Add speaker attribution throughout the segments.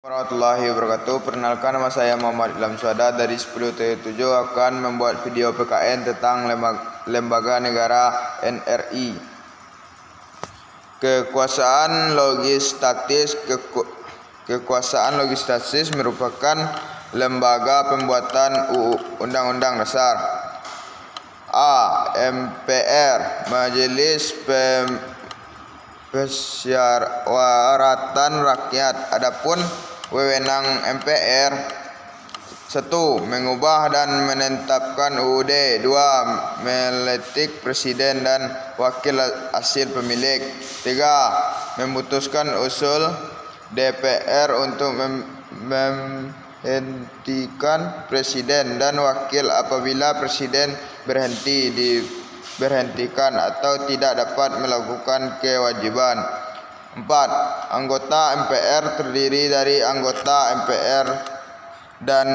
Speaker 1: Warahmatullahi wabarakatuh. Perkenalkan, nama saya Muhammad Ilham Suhada dari 10T7 akan membuat video PKN tentang lembaga negara NRI. Kekuasaan logistatis merupakan lembaga pembuatan Undang-Undang Dasar. A. MPR, Majelis Permusyawaratan Rakyat. Adapun wewenang MPR: 1. Mengubah dan menetapkan UUD. 2. Melantik presiden dan wakil hasil pemilik. 3. Memutuskan usul DPR untuk menghentikan presiden dan wakil apabila presiden berhentikan atau tidak dapat melakukan kewajiban. 4. Anggota MPR terdiri dari anggota MPR dan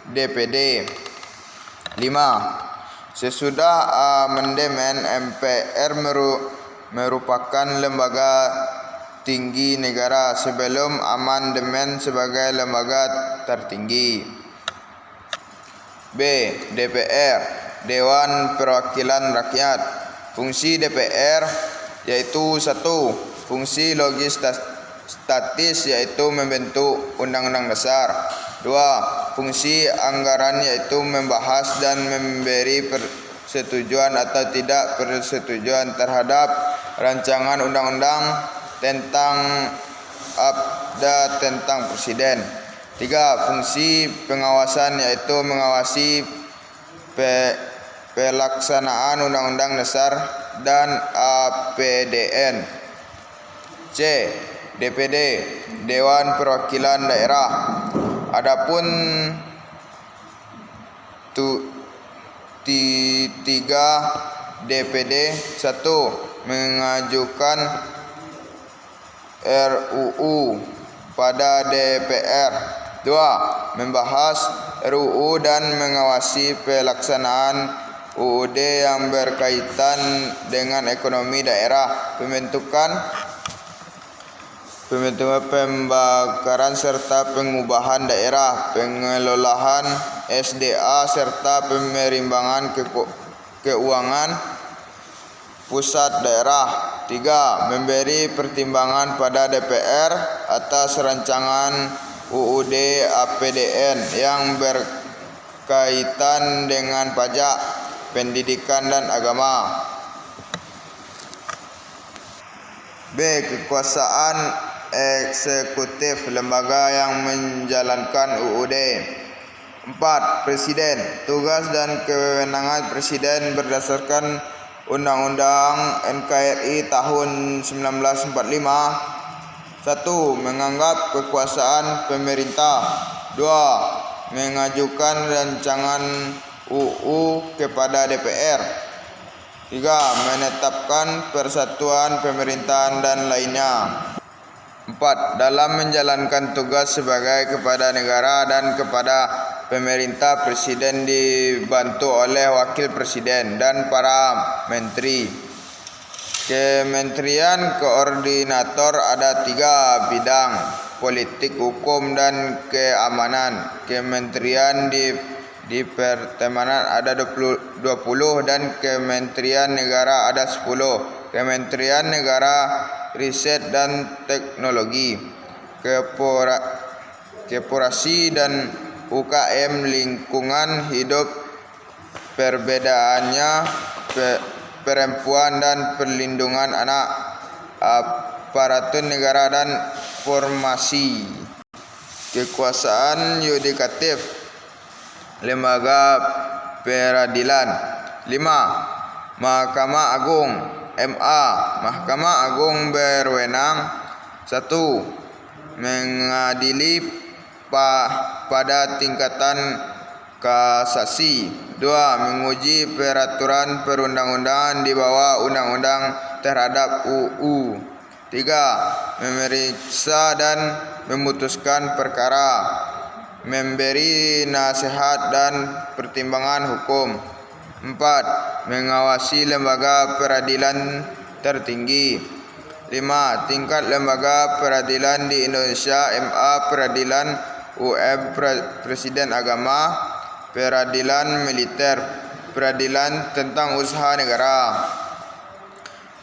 Speaker 1: DPD. 5. Sesudah amandemen, MPR merupakan lembaga tinggi negara sebelum amandemen sebagai lembaga tertinggi. B. DPR, Dewan Perwakilan Rakyat. Fungsi DPR yaitu: 1. Fungsi logistatis yaitu membentuk Undang-Undang Dasar. 2. Fungsi anggaran yaitu membahas dan memberi persetujuan atau tidak persetujuan terhadap rancangan undang-undang tentang presiden. 3. Fungsi pengawasan yaitu mengawasi pelaksanaan Undang-Undang Dasar dan APDN. C. DPD, Dewan Perwakilan Daerah. Adapun 3 DPD: 1. Mengajukan RUU pada DPR. 2. Membahas RUU dan mengawasi pelaksanaan UUD yang berkaitan dengan ekonomi daerah, pembakaran serta pengubahan daerah, pengelolaan SDA serta pemerimbangan keuangan pusat daerah. 3. Memberi pertimbangan pada DPR atas rancangan UUD APDN yang berkaitan dengan pajak, pendidikan dan agama. B. Kekuasaan eksekutif, lembaga yang menjalankan UUD. 4. Presiden. Tugas dan kewenangan presiden berdasarkan Undang-Undang NKRI tahun 1945. 1. Menganggap kekuasaan pemerintah. 2. Mengajukan rancangan UU kepada DPR. 3. Menetapkan persatuan pemerintahan dan lainnya. 4. Dalam menjalankan tugas sebagai kepala negara dan kepada pemerintah, presiden dibantu oleh wakil presiden dan para menteri. Kementerian koordinator ada 3 bidang: politik, hukum, dan keamanan. Kementerian di pertemanan ada 20 dan Kementerian Negara ada 10. Kementerian Negara Riset dan Teknologi, Koperasi dan UKM Lingkungan Hidup, Perbedaannya, Perempuan dan Perlindungan Anak, Aparatur Negara dan Formasi. Kekuasaan yudikatif, lembaga peradilan. 5. Mahkamah Agung, MA. Mahkamah Agung berwenang: 1. Mengadili pada tingkatan kasasi. 2. Menguji peraturan perundang-undangan di bawah undang-undang terhadap UU. 3. Memeriksa dan memutuskan perkara, memberi nasihat dan pertimbangan hukum. 4. Mengawasi lembaga peradilan tertinggi. 5. Tingkat lembaga peradilan di Indonesia: MA, peradilan, Presiden Agama, peradilan militer, peradilan tentang usaha negara.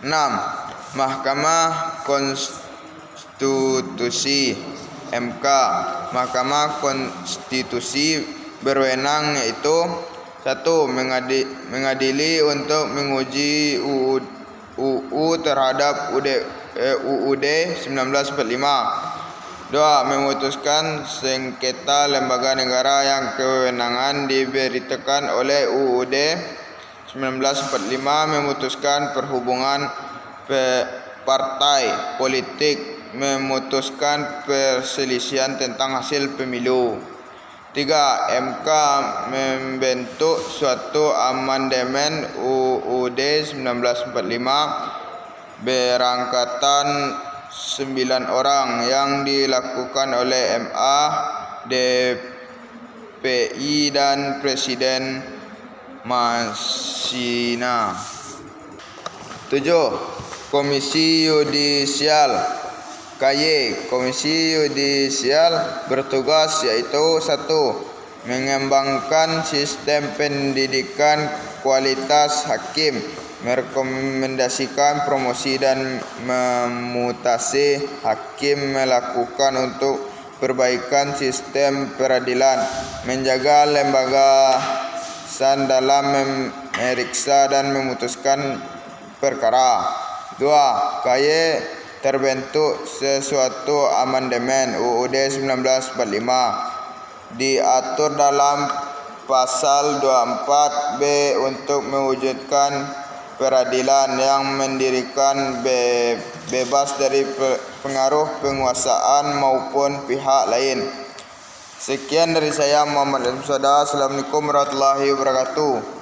Speaker 1: 6. Mahkamah Konstitusi MK. Mahkamah Konstitusi berwenang yaitu 1. Mengadili untuk menguji UU terhadap UUD 1945. 2. Memutuskan sengketa lembaga negara yang kewenangan diberitakan oleh UUD 1945. Memutuskan perhubungan partai politik. Memutuskan perselisihan tentang hasil pemilu. 3. MK membentuk suatu amandemen UUD 1945 berangkatan 9 orang yang dilakukan oleh MA, DPI dan Presiden Masina. 7. Komisi Yudisial KY. Komisi Yudisial bertugas yaitu 1. Mengembangkan sistem pendidikan kualitas hakim, merekomendasikan promosi dan memutasi hakim, melakukan untuk perbaikan sistem peradilan, menjaga lembaga dalam memeriksa dan memutuskan perkara. 2. KY terbentuk sesuatu amandemen UUD 1945 diatur dalam pasal 24B untuk mewujudkan peradilan yang mendirikan bebas dari pengaruh penguasaan maupun pihak lain. Sekian dari saya, Muhammad Ilham Suhada. Assalamualaikum warahmatullahi wabarakatuh.